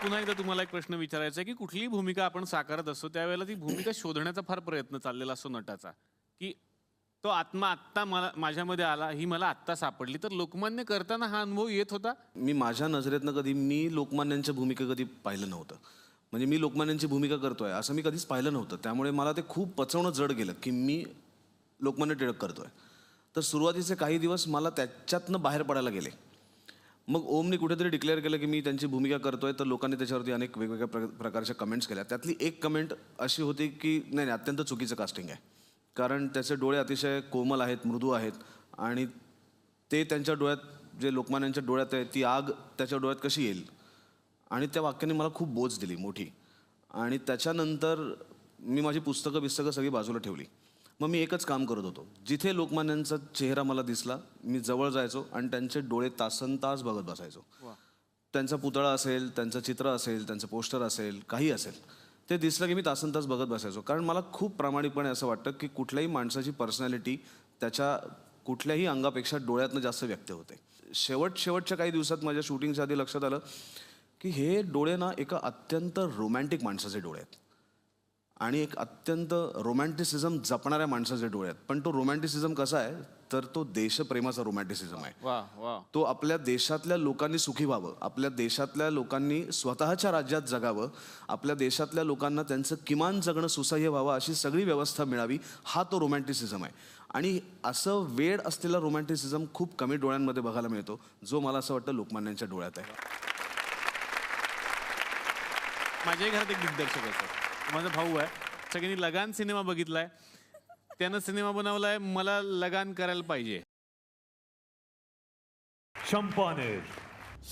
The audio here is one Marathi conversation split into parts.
पुन्हा एकदा तुम्हाला एक प्रश्न विचारायचा आहे, की कुठलीही भूमिका आपण साकारत असतो त्यावेळेला ती भूमिका शोधण्याचा फार प्रयत्न चाललेला असतो नटाचा, की तो आत्मा आत्ता मला माझ्यामध्ये आला, ही मला आत्ता सापडली. तर लोकमान्य करताना हा अनुभव येत होता? मी माझ्या नजरेतनं कधी मी लोकमान्यांच्या भूमिका कधी पाहिलं नव्हतं. म्हणजे मी लोकमान्यांची भूमिका करतोय असं मी कधीच पाहिलं नव्हतं. त्यामुळे मला ते खूप पचवणं जड गेलं, की मी लोकमान्य टिळक करतोय. तर सुरुवातीचे काही दिवस मला त्याच्यातनं बाहेर पडायला गेले. मग ओमने कुठेतरी डिक्लेअर केलं, की मी त्यांची भूमिका करतोय, तर लोकांनी त्याच्यावरती अनेक वेगवेगळ्या प्रकारच्या कमेंट्स केल्या. त्यातली एक कमेंट अशी होती, की नाही, नाही, अत्यंत चुकीचं कास्टिंग आहे. कारण त्याचे डोळे अतिशय कोमल आहेत, मृदू आहेत आणि ते त्यांच्या डोळ्यात जे लोकमान्यांच्या डोळ्यात आहे ती आग त्याच्या डोळ्यात कशी येईल. आणि त्या वाक्याने मला खूप बोच दिली मोठी. आणि त्याच्यानंतर मी माझी पुस्तकं सगळी बाजूला ठेवली. मग मी एकच काम करत होतो, जिथे लोकमान्यांचा चेहरा मला दिसला मी जवळ जायचो आणि त्यांचे डोळे तासनतास बघत बसायचो. त्यांचा पुतळा असेल, त्यांचं चित्र असेल, त्यांचं पोस्टर असेल, काही असेल, ते दिसलं की मी तासनतास बघत बसायचो. कारण मला खूप प्रामाणिकपणे असं वाटतं की कुठल्याही माणसाची पर्सनॅलिटी त्याच्या कुठल्याही अंगापेक्षा डोळ्यातनं जास्त व्यक्त होते. शेवटच्या काही दिवसात माझ्या शूटिंगच्या आधी लक्षात आलं की हे डोळे ना एका अत्यंत रोमॅन्टिक माणसाचे डोळे आहेत आणि एक अत्यंत रोमॅन्टिसिझम जपणाऱ्या माणसाचे डोळे आहेत. पण तो रोमॅन्टिसिझम कसा आहे, तर तो देशप्रेमाचा रोमॅन्टिसिझम आहे. वा वा. तो आपल्या देशातल्या लोकांनी सुखी व्हावं, आपल्या देशातल्या लोकांनी स्वतःच्या राज्यात जगावं, आपल्या देशातल्या लोकांना त्यांचं किमान जगणं सुसह्य व्हावं अशी सगळी व्यवस्था मिळावी, हा तो रोमॅन्टिसिझम आहे. आणि असं वेड असलेला रोमॅन्टिसिझम खूप कमी डोळ्यांमध्ये बघायला मिळतो, जो मला असं वाटतं लोकमान्यांच्या डोळ्यात आहे. माझ्याही घरात एक दिग्दर्शक असतो, माझा भाऊ आहे. सगळ्यांनी लगान सिनेमा बघितलाय, त्यानं सिनेमा बनवलाय, मला लगान करायला पाहिजे. चंपानेर.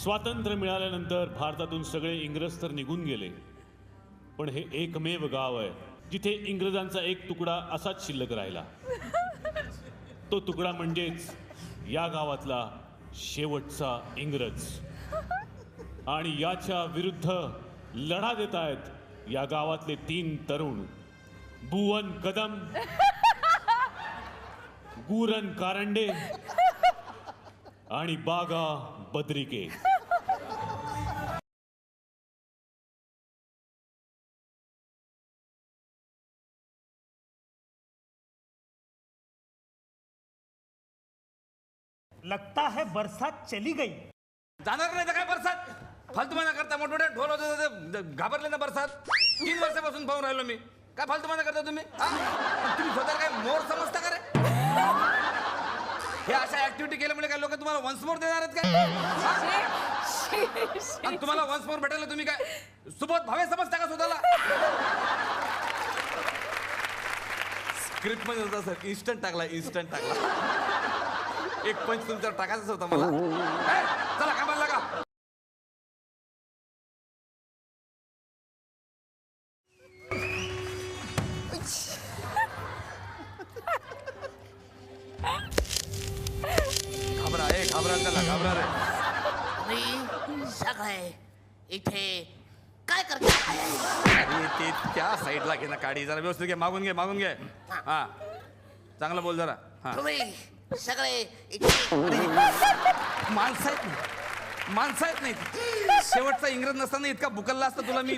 स्वातंत्र्य मिळाल्यानंतर भारतातून सगळे इंग्रज तर निघून गेले, पण हे एकमेव गाव आहे जिथे इंग्रजांचा एक तुकडा असाच शिल्लक राहिला. तो तुकडा म्हणजेच या गावातला शेवटचा इंग्रज. आणि याच्या विरुद्ध लढा देत आहेत या गावातले 3 तरुण, भुवन कदम, गुरन कारंडे आणि बागा बद्रिके. लगता है बरसात चली गई. जाणार नाही तर काय बरसात? फालतूपणा करता, मोठमोठे ढोल होते, घाबरले ना बरसात. 3 वर्षापासून पाहून राहिलो मी. काय फालतूपणा करता तुम्ही? तुम्ही स्वतः काय मोर समजता का रे? हे अशा ऍक्टिव्हिटी केल्यामुळे काय लोक तुम्हाला वन्स मोर देणार आहेत काय? आणि तुम्हाला वन्स मोर भेटायला तुम्ही काय सुबोध भावे समजता का स्वतःला? स्क्रिप्ट मध्ये होता सर, इन्स्टंट टाकला. एक पंच तुमच्यावर टाकायचाच होता मला. चला कामाला लागा. घाबरा रे. तुम्ही सगळे इथे काय करताय? अरे ते त्या साईडला घे ना काढी, जरा व्यवस्थित घे. मागून घे. हा, चांगलं बोल जरा. हा, तुम्ही सगळे इथे माणसं आहेत नाही. शेवटचा इंग्रज नसताना इतका बुकलला असता तुला मी.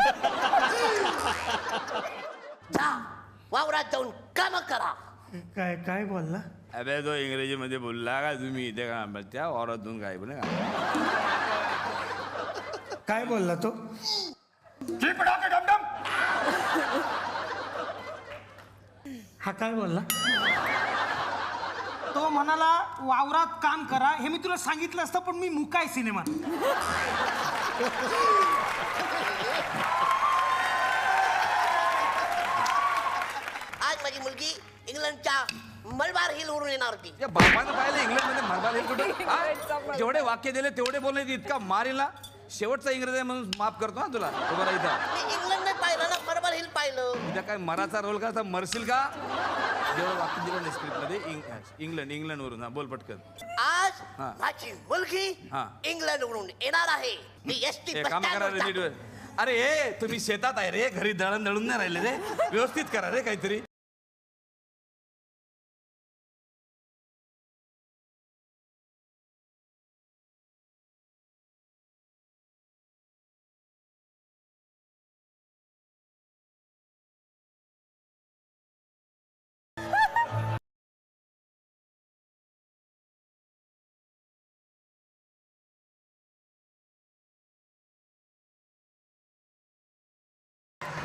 जा वावरात जाऊन काम करा. काय काय बोलला? अबे तो इंग्रजीमध्ये बोलला का तुम्ही इथे का त्या औरातून काय बोल काय बोलला तो? हा काय बोलला? तो म्हणाला वावरात काम करा. हे मी तुला सांगितलं असतं, पण मी मुकाय सिनेमा. आज माझी मुलगी इंग्लंडच्या मलबार हिल वरून येणार होती. या बापानं पाहिलं इंग्लंडमध्ये मरबाल हे कुठं? जेवढे वाक्य दिले तेवढे बोलले, इतका मारील ना. शेवटचा इंग्रज आहे म्हणून माफ करतो ना तुला. बरं इथं मी इंग्लंड पाहिलं ना, मलबार हिल पाहिलं. उद्या काय मराचा रोल का मरशील का? जेवढं वाक्य दिलं नाही स्क्रिप्ट मध्ये इंग्लंड वरून. हा, बोल पटकन. आज हा. माझी मुलगी हा. इंग्लंड वरून येणार आहे. मी एसटी काम करा रे नीट. अरे हे तुम्ही शेतात आहे रे, घरी दळण दळून नाही राहिले रे. व्यवस्थित करा रे काहीतरी.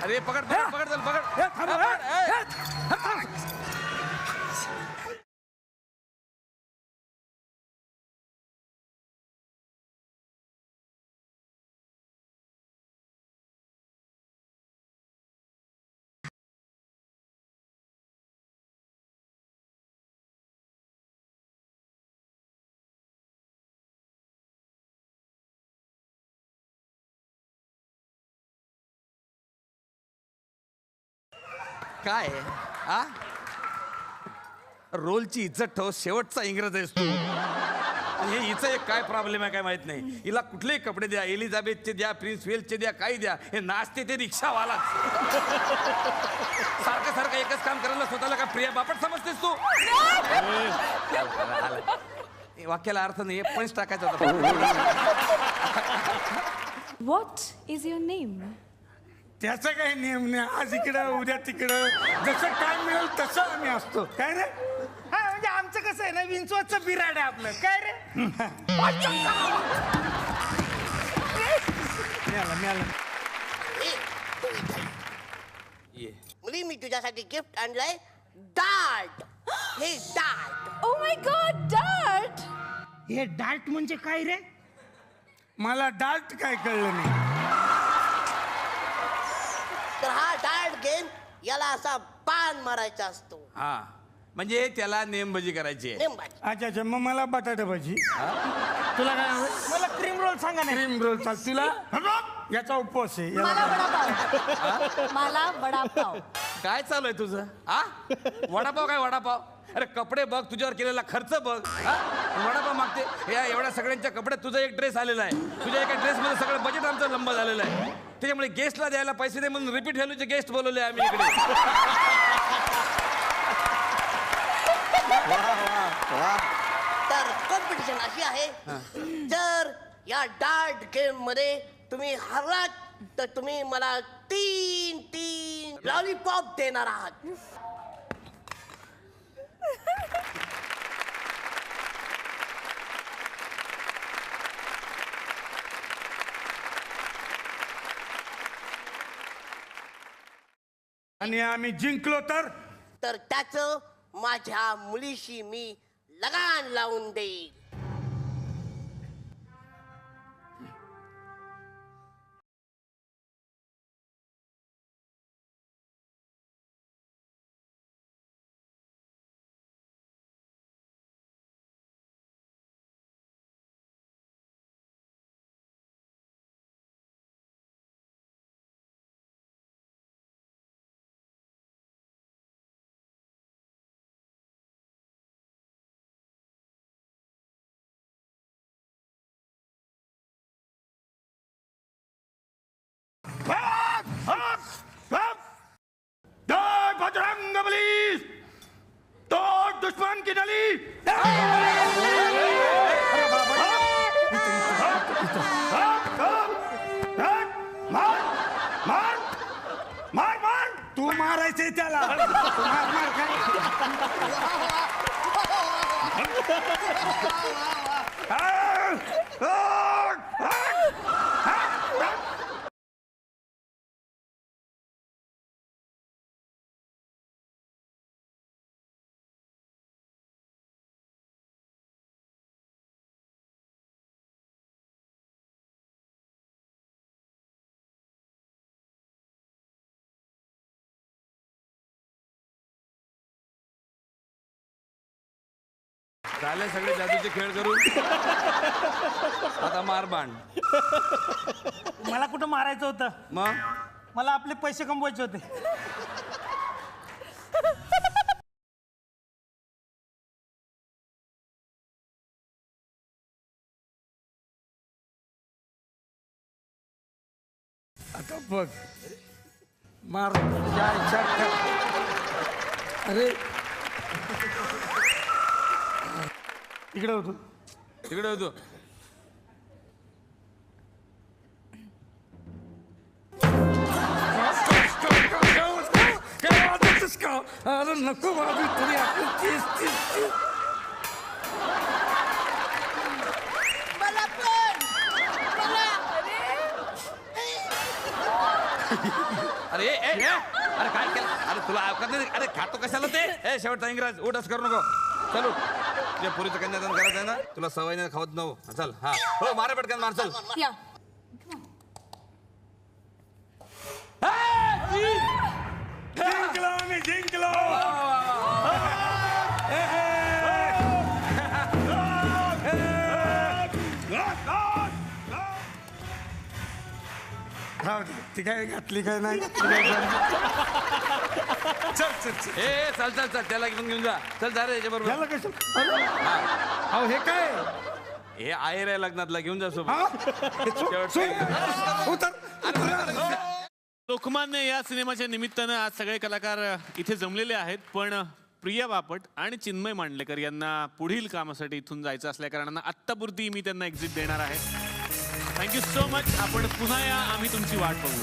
अरे पकड पकड पकड चल पकड ए, थांब, हा, पकड, ए, ए. ए, थांब. काय आहे? आ रोलची इज्जत ठेव, शेवटचा इंग्रज आहेस तू. आणि हे हिचं एक काय प्रॉब्लेम आहे काय माहित नाही. हिला कुठलेही कपडे द्या, एलिझाबेथचे द्या, प्रिन्स वेल्सचे द्या, काही द्या, हे नाचते ते रिक्षावालाच. सारखं सारखं एकच काम करायला स्वतःला का प्रिया बापट समजतेस तू? हे वाक्याला अर्थ नाही, पंच टाकायचा होता. What is your name? त्याचा काही नियम नाही. आज इकडं उद्या तिकडं जसं काय मिळेल तसं आम्ही असतो. काय रे? हा म्हणजे आमचं कसं आहे ना, विंचवाचं बिराड आहे आपलं. काय रे? मिळालं. ये. मुली मी तुझ्यासाठी गिफ्ट आणलंय. डार्ट. हे dart. Oh my God, Dart! हे डार्ट म्हणजे काय रे? मला डार्ट काय कळलं नाही. तर हा डार्ट गेम याला असा बाण मारायचा असतो. हा म्हणजे त्याला नेमबाजी करायची आहे. नेमबाजी. अच्छा मग मला बटाटा भाजी. तुला काय हवंय? मला क्रीम रोल सांगा ना. क्रीम रोल चाल. तुला याचा उपवास आहे. मला वडापाव. मला वडापाव. काय चालू आहे तुझं? आ वडापाव काय वडापाव? अरे कपडे बघ, तुझ्यावर केलेला खर्च बघ. हा? वडापाव मागते. या एवढ्या सगळ्यांच्या कपड्यात तुझा एक ड्रेस आलेला आहे. तुझ्या एका ड्रेसमध्ये सगळं बजेट आमचं लंब झालेलं आहे. त्याच्यामुळे गेस्टला द्यायला पैसे दे म्हणून रिपीट व्हॅल्यूचे गेस्ट बोलवले आम्ही इकडे. तर कॉम्पिटिशन अशी आहे, जर या डार्ट गेम मध्ये तुम्ही हरलात तर तुम्ही मला 3 लॉलीपॉप देणार आहात. आणि आम्ही जिंकलो तर त्याचं माझ्या मुलीशी मी लगान लावून देईन. बजरंग बली तो दुश्मन की नली. मार तू मारायचंय त्याला. मार झाले सगळे जादूचे खेळ करून. आता मारबाण. मला कुठं मारायचं होतं? मग मला आपले पैसे कमवायचे होते. आता बघ मार. अरे इकडे होतो. तिकडे होतो. अरे नको बाबी तरी आपण तीस मला पण मला. अरे अरे काय केलं अरे तुला अवकात नाही अरे खातो कशाला ते शेवटचा इंग्रज उठच करू नको चल तुझ्या पुरीचं कन्यादान करायचं आहे ना तुला सवय नाही खावत नव्ह चल हा हो मारा पटकन मार चल Yeah. जिंकलो आम्ही जिंकलो राहू दे. ती काय घातली काय नाही घातली काय चल चल चल चल चल चल त्याला घेऊन जा चल जा रे याच्या बरोबर याला कसं अहो हे काय हे आहे रे लग्नातला घेऊन जा सोबत हा? हे उतर लोकमान्य या सिनेमाच्या निमित्तानं आज सगळे कलाकार इथे जमलेले आहेत पण प्रिया बापट आणि चिन्मय मांडलेकर यांना पुढील कामासाठी इथून जायचं असल्या कारणानं आत्तापुरती मी त्यांना एक्झिट देणार आहे. Thank you so much. आपण पुन्हा या, आम्ही तुमची वाट बघू.